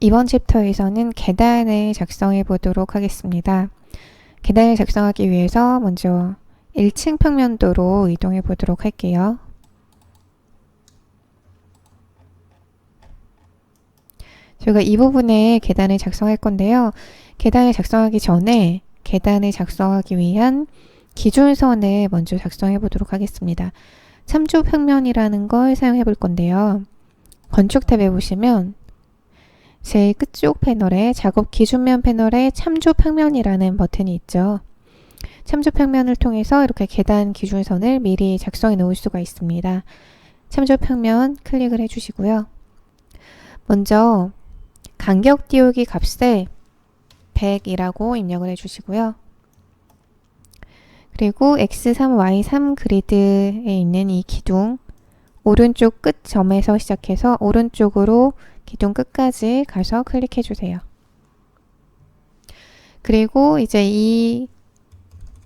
이번 챕터에서는 계단을 작성해 보도록 하겠습니다. 계단을 작성하기 위해서 먼저 1층 평면도로 이동해 보도록 할게요. 저희가 이 부분에 계단을 작성할 건데요. 계단을 작성하기 전에 계단을 작성하기 위한 기준선을 먼저 작성해 보도록 하겠습니다. 참조 평면이라는 걸 사용해 볼 건데요. 건축 탭에 보시면 제일 끝쪽 패널에 작업 기준면 패널에 참조 평면이라는 버튼이 있죠. 참조 평면을 통해서 이렇게 계단 기준선을 미리 작성해 놓을 수가 있습니다. 참조 평면 클릭을 해주시고요. 먼저 간격 띄우기 값에 100이라고 입력을 해주시고요. 그리고 x3, y3 그리드에 있는 이 기둥 오른쪽 끝 점에서 시작해서 오른쪽으로 기둥 끝까지 가서 클릭해 주세요. 그리고 이제 이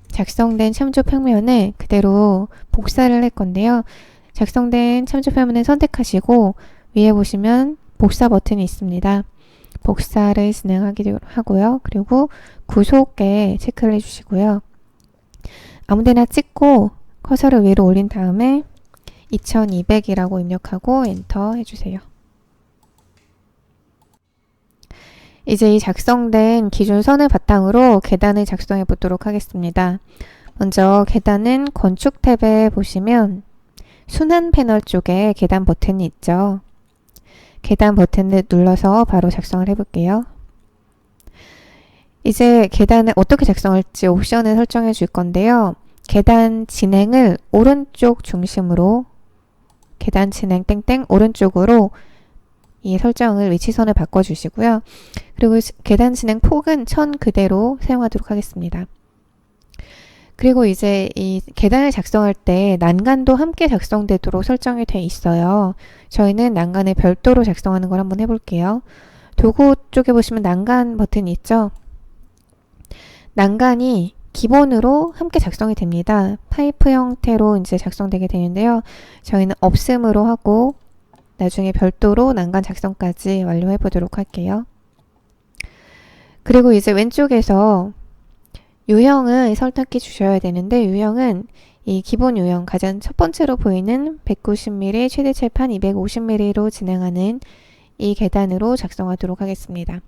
작성된 참조 평면을 그대로 복사를 할 건데요. 작성된 참조 평면을 선택하시고 위에 보시면 복사 버튼이 있습니다. 복사를 진행하기도 하고요. 그리고 구속에 체크를 해주시고요. 아무데나 찍고 커서를 위로 올린 다음에 2200이라고 입력하고 엔터 해주세요. 이제 이 작성된 기준선을 바탕으로 계단을 작성해 보도록 하겠습니다. 먼저 계단은 건축 탭에 보시면 순환 패널 쪽에 계단 버튼이 있죠. 계단 버튼을 눌러서 바로 작성을 해볼게요. 이제 계단을 어떻게 작성할지 옵션을 설정해 줄 건데요. 계단 진행을 오른쪽 중심으로 계단 진행 땡땡 오른쪽으로 이 설정을 위치선을 바꿔주시고요. 그리고 계단 진행 폭은 1000 그대로 사용하도록 하겠습니다. 그리고 이제 이 계단을 작성할 때 난간도 함께 작성되도록 설정이 돼 있어요. 저희는 난간을 별도로 작성하는 걸 한번 해볼게요. 도구 쪽에 보시면 난간 버튼이 있죠. 난간이 기본으로 함께 작성이 됩니다. 파이프 형태로 이제 작성되게 되는데요. 저희는 없음으로 하고 나중에 별도로 난간 작성까지 완료해 보도록 할게요. 그리고 이제 왼쪽에서 유형을 선택해 주셔야 되는데 유형은 이 기본 유형 가장 첫 번째로 보이는 190mm 최대 칠판 250mm로 진행하는 이 계단으로 작성하도록 하겠습니다.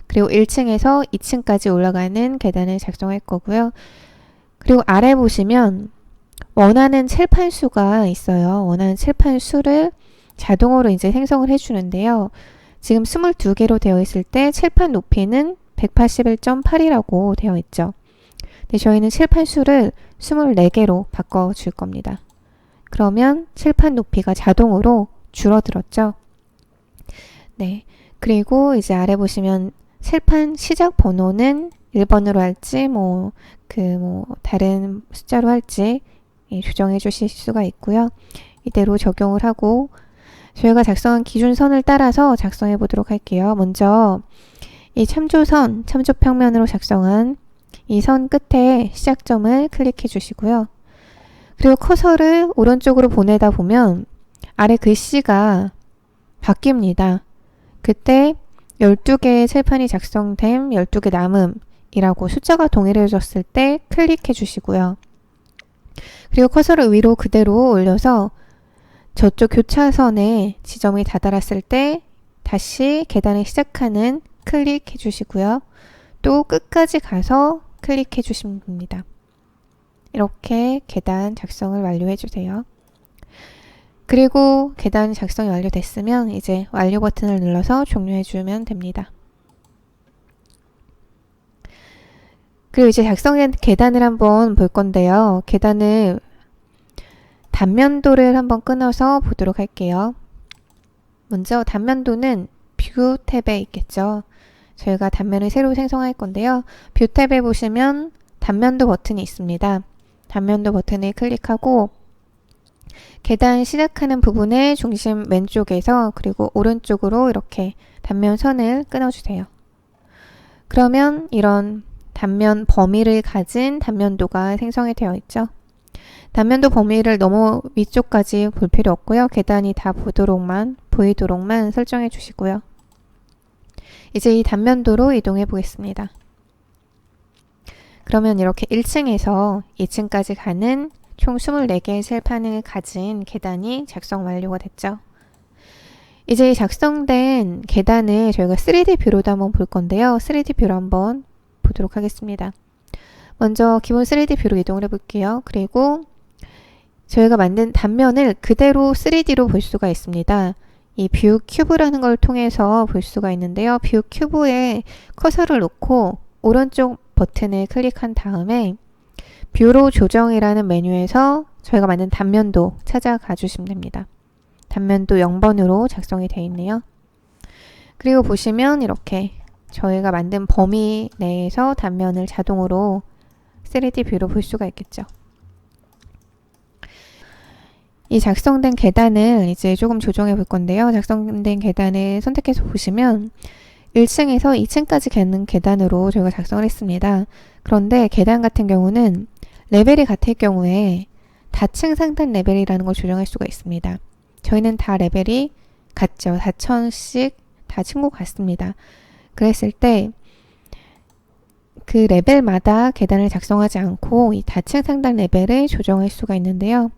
그리고 1층에서 2층까지 올라가는 계단을 작성할 거고요. 그리고 아래 보시면 원하는 칠판 수가 있어요. 원하는 칠판 수를 자동으로 이제 생성을 해주는데요. 지금 22개로 되어 있을 때 칠판 높이는 181.8이라고 되어 있죠. 근데 저희는 칠판 수를 24개로 바꿔줄 겁니다. 그러면 칠판 높이가 자동으로 줄어들었죠. 네. 그리고 이제 아래 보시면 칠판 시작 번호는 1번으로 할지 다른 숫자로 할지 조정해 주실 수가 있고요. 이대로 적용을 하고 저희가 작성한 기준선을 따라서 작성해 보도록 할게요. 먼저 이 참조선, 참조평면으로 작성한 이 선 끝에 시작점을 클릭해 주시고요. 그리고 커서를 오른쪽으로 보내다 보면 아래 글씨가 바뀝니다. 그때 12개의 칠판이 작성됨, 12개 남음이라고 숫자가 동일해졌을 때 클릭해 주시고요. 그리고 커서를 위로 그대로 올려서 저쪽 교차선에 지점이 다다랐을 때 다시 계단을 시작하는 클릭해 주시고요. 또 끝까지 가서 클릭해 주시면 됩니다. 이렇게 계단 작성을 완료해 주세요. 그리고 계단 작성이 완료됐으면 이제 완료 버튼을 눌러서 종료해 주면 됩니다. 그리고 이제 작성한 계단을 한번 볼 건데요. 계단을 단면도를 한번 끊어서 보도록 할게요. 먼저 단면도는 뷰 탭에 있겠죠. 저희가 단면을 새로 생성할 건데요. 뷰 탭에 보시면 단면도 버튼이 있습니다. 단면도 버튼을 클릭하고 계단 시작하는 부분의 중심 왼쪽에서 그리고 오른쪽으로 이렇게 단면선을 끊어주세요. 그러면 이런 단면 범위를 가진 단면도가 생성이 되어 있죠. 단면도 범위를 너무 위쪽까지 볼 필요 없고요. 계단이 다 보이도록만 설정해 주시고요. 이제 이 단면도로 이동해 보겠습니다. 그러면 이렇게 1층에서 2층까지 가는 총 24개의 셀판을 가진 계단이 작성 완료가 됐죠. 이제 이 작성된 계단을 저희가 3D 뷰로도 한번 볼 건데요. 3D 뷰로 한번 보도록 하겠습니다. 먼저 기본 3D 뷰로 이동을 해볼게요. 그리고 저희가 만든 단면을 그대로 3D로 볼 수가 있습니다. 이 뷰 큐브라는 걸 통해서 볼 수가 있는데요. 뷰 큐브에 커서를 놓고 오른쪽 버튼을 클릭한 다음에 뷰로 조정이라는 메뉴에서 저희가 만든 단면도 찾아가 주시면 됩니다. 단면도 0번으로 작성이 되어 있네요. 그리고 보시면 이렇게 저희가 만든 범위 내에서 단면을 자동으로 3D 뷰로 볼 수가 있겠죠. 이 작성된 계단을 이제 조금 조정해 볼 건데요. 작성된 계단을 선택해서 보시면 1층에서 2층까지 가는 계단으로 저희가 작성을 했습니다. 그런데 계단 같은 경우는 레벨이 같을 경우에 다층 상단 레벨이라는 걸 조정할 수가 있습니다. 저희는 다 레벨이 같죠. 4,000씩 다 친구 같습니다. 그랬을 때 그 레벨마다 계단을 작성하지 않고 이 다층 상단 레벨을 조정할 수가 있는데요.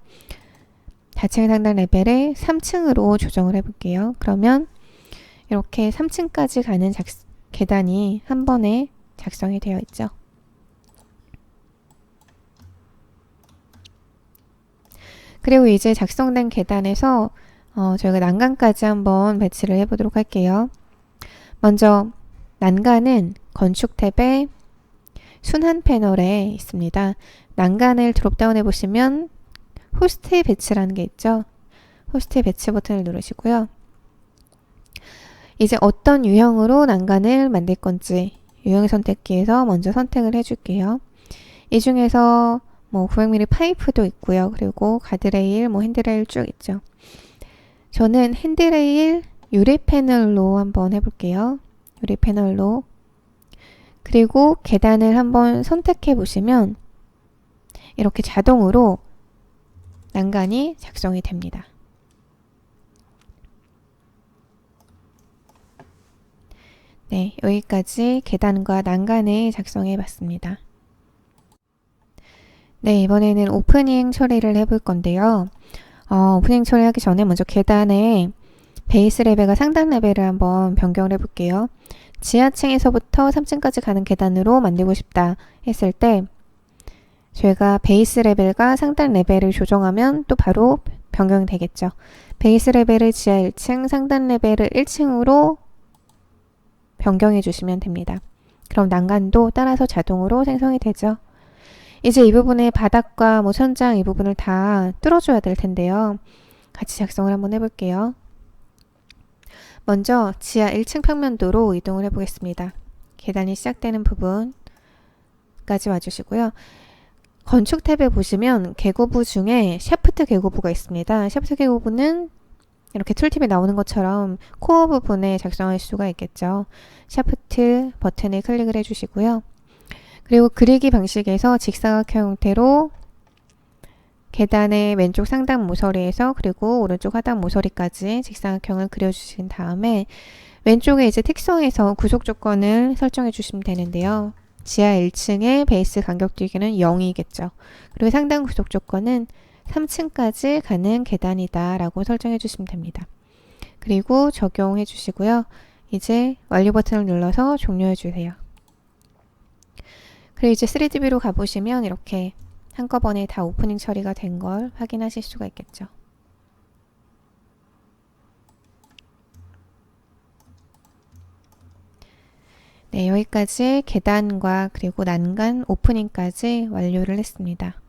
다층 상단 레벨을 3층으로 조정을 해볼게요. 그러면 이렇게 3층까지 가는 계단이 한 번에 작성이 되어 있죠. 그리고 이제 작성된 계단에서 저희가 난간까지 한번 배치를 해보도록 할게요. 먼저 난간은 건축 탭에 순환 패널에 있습니다. 난간을 드롭다운 해보시면 호스트 배치라는 게 있죠. 호스트 배치 버튼을 누르시고요. 이제 어떤 유형으로 난간을 만들 건지 유형 선택기에서 먼저 선택을 해줄게요. 이 중에서 뭐 900mm 파이프도 있고요. 그리고 가드레일, 핸드레일 쭉 있죠. 저는 핸드레일 유리 패널로 한번 해볼게요. 유리 패널로. 그리고 계단을 한번 선택해 보시면 이렇게 자동으로 난간이 작성이 됩니다. 네, 여기까지 계단과 난간을 작성해 봤습니다. 네, 이번에는 오프닝 처리를 해볼 건데요. 오프닝 처리하기 전에 먼저 계단에 베이스 레벨과 상단 레벨을 한번 변경을 해볼게요. 지하층에서부터 3층까지 가는 계단으로 만들고 싶다 했을 때 저희가 베이스 레벨과 상단 레벨을 조정하면 또 바로 변경이 되겠죠. 베이스 레벨을 지하 1층, 상단 레벨을 1층으로 변경해 주시면 됩니다. 그럼 난간도 따라서 자동으로 생성이 되죠. 이제 이 부분의 바닥과 천장 이 부분을 다 뚫어줘야 될 텐데요. 같이 작성을 한번 해볼게요. 먼저 지하 1층 평면도로 이동을 해보겠습니다. 계단이 시작되는 부분까지 와주시고요. 건축 탭에 보시면 계고부 중에 샤프트 계고부가 있습니다. 샤프트 계고부는 이렇게 툴팁에 나오는 것처럼 코어 부분에 작성할 수가 있겠죠. 샤프트 버튼을 클릭을 해주시고요. 그리고 그리기 방식에서 직사각형 형태로 계단의 왼쪽 상단 모서리에서 그리고 오른쪽 하단 모서리까지 직사각형을 그려주신 다음에 왼쪽에 이제 특성에서 구속 조건을 설정해 주시면 되는데요. 지하 1층의 베이스 간격 뛰기는 0이겠죠. 그리고 상단 구속 조건은 3층까지 가는 계단이다 라고 설정해 주시면 됩니다. 그리고 적용해 주시고요. 이제 완료 버튼을 눌러서 종료해 주세요. 그리고 이제 3D뷰로 가보시면 이렇게 한꺼번에 다 오프닝 처리가 된 걸 확인하실 수가 있겠죠. 네, 여기까지 계단과 그리고 난간 오프닝까지 완료를 했습니다.